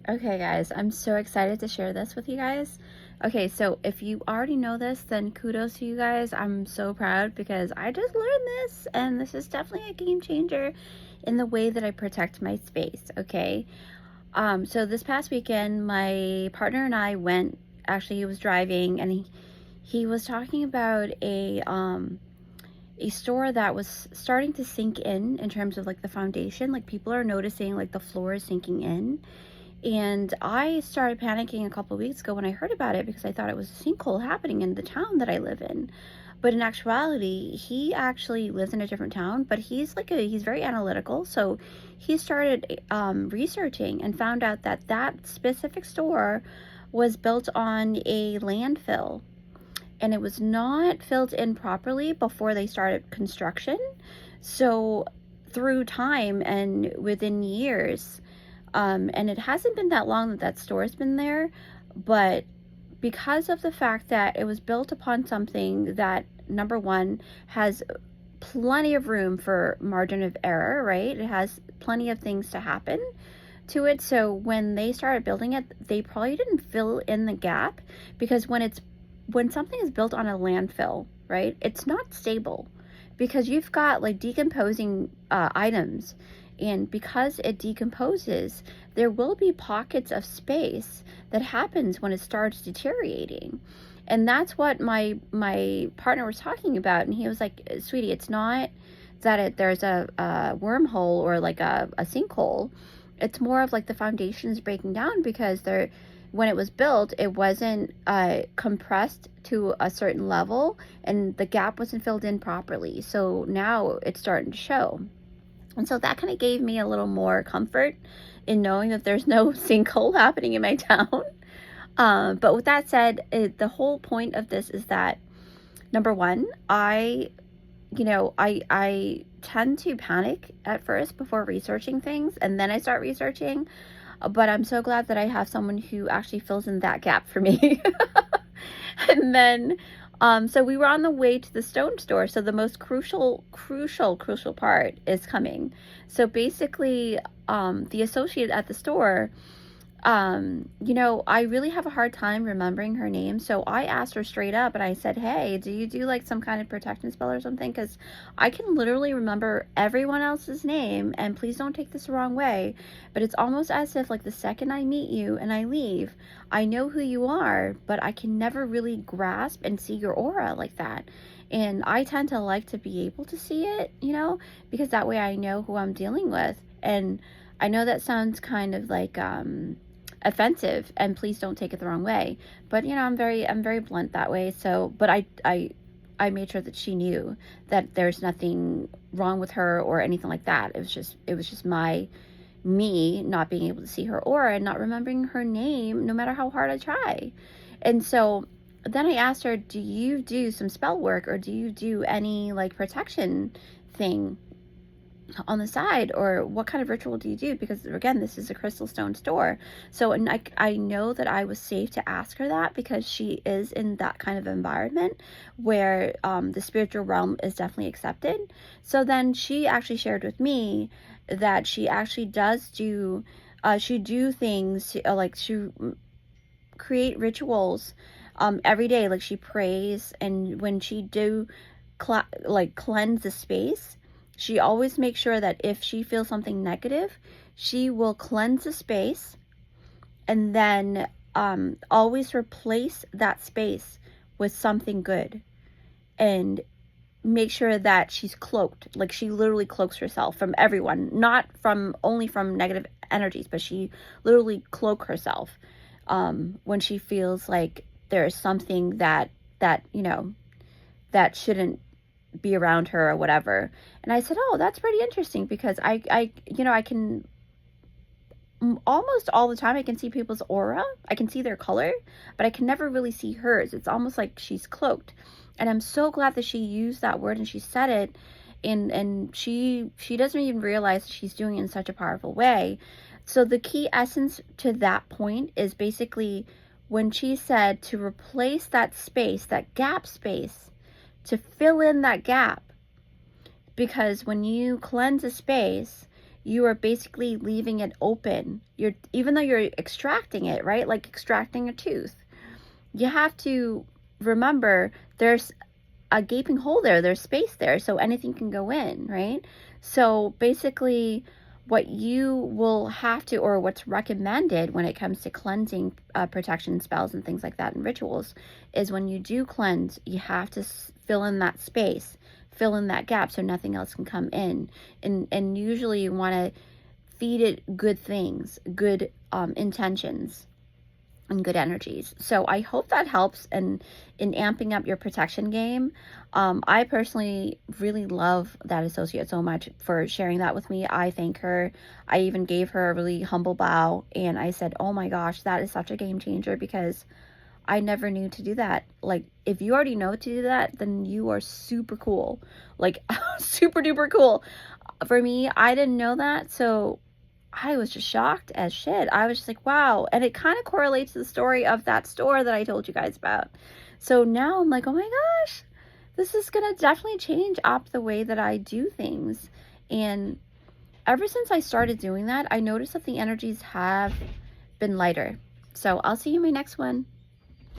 Okay, guys, I'm so excited to share this with you guys. Okay, so if you already know this, then kudos to you guys. I'm so proud because I just learned this, and this is definitely a game changer in the way that I protect my space. Okay, so this past weekend, my partner and I went. Actually, he was driving, and he was talking about a store that was starting to sink in terms of like the foundation. Like people are noticing like the floor is sinking in, and I started panicking a couple of weeks ago when I heard about it because I thought it was a sinkhole happening in the town that I live in. But in actuality, he actually lives in a different town, but he's very analytical. So he started researching and found out that that specific store was built on a landfill, and it was not filled in properly before they started construction. So through time and within years, and it hasn't been that long that that store's been there, but because of the fact that it was built upon something that, number one, has plenty of room for margin of error, right? It has plenty of things to happen to it. So when they started building it, they probably didn't fill in the gap, because when something is built on a landfill, right, it's not stable because you've got like decomposing items, and because it decomposes, there will be pockets of space that happens when it starts deteriorating. And that's what my partner was talking about, and he was like, sweetie, it's not that there's a wormhole or like a sinkhole. It's more of like the foundation is breaking down because when it was built, it wasn't compressed to a certain level, and the gap wasn't filled in properly. So now it's starting to show. And so that kind of gave me a little more comfort in knowing that there's no sinkhole happening in my town. But with that said, the whole point of this is that, number one, I tend to panic at first before researching things, and then I start researching. But I'm so glad that I have someone who actually fills in that gap for me. And then, so we were on the way to the stone store. So the most crucial part is coming. So basically, the associate at the store, I really have a hard time remembering her name. So I asked her straight up and I said, hey, do you do like some kind of protection spell or something? Because I can literally remember everyone else's name, and please don't take this the wrong way, but it's almost as if like the second I meet you and I leave, I know who you are, but I can never really grasp and see your aura like that. And I tend to like to be able to see it, because that way I know who I'm dealing with. And I know that sounds kind of like offensive, and please don't take it the wrong way, but I'm very blunt that way. So but I made sure that she knew that there's nothing wrong with her or anything like that. It was just me not being able to see her aura and not remembering her name no matter how hard I try. And so then I asked her, do you do some spell work, or do you do any like protection thing on the side, or what kind of ritual do you do? Because again, this is a crystal stone store. So, and I know that I was safe to ask her that because she is in that kind of environment where the spiritual realm is definitely accepted. So then she actually shared with me that she actually does do she do things like she create rituals every day. Like she prays, and when she do cleanse the space, she always makes sure that if she feels something negative, she will cleanse the space, and then always replace that space with something good, and make sure that she's cloaked. Like she literally cloaks herself from everyone, not from only from negative energies, but she literally cloak herself when she feels like there's something that shouldn't be around her or whatever. And I said, oh, that's pretty interesting, because I can almost all the time I can see people's aura. I can see their color, but I can never really see hers. It's almost like she's cloaked. And I'm so glad that she used that word and she said it, and she doesn't even realize she's doing it in such a powerful way. So the key essence to that point is basically when she said to replace that space, that gap space, to fill in that gap. Because when you cleanse a space, you are basically leaving it open. Even though you're extracting it, right? Like extracting a tooth. You have to remember there's a gaping hole there, there's space there, so anything can go in, right? So basically what you will have to, or what's recommended when it comes to cleansing protection spells and things like that and rituals, is when you do cleanse, you have to fill in that space, fill in that gap so nothing else can come in. And usually you want to feed it good things, good intentions, and good energies. So I hope that helps in amping up your protection game. I personally really love that associate so much for sharing that with me. I thank her. I even gave her a really humble bow, and I said, oh my gosh, that is such a game changer, because I never knew to do that. Like, if you already know to do that, then you are super cool. Like, super duper cool. For me, I didn't know that, so I was just shocked as shit. I was just like, wow. And it kind of correlates to the story of that store that I told you guys about. So now I'm like, oh my gosh, this is going to definitely change up the way that I do things. And ever since I started doing that, I noticed that the energies have been lighter. So I'll see you in my next one.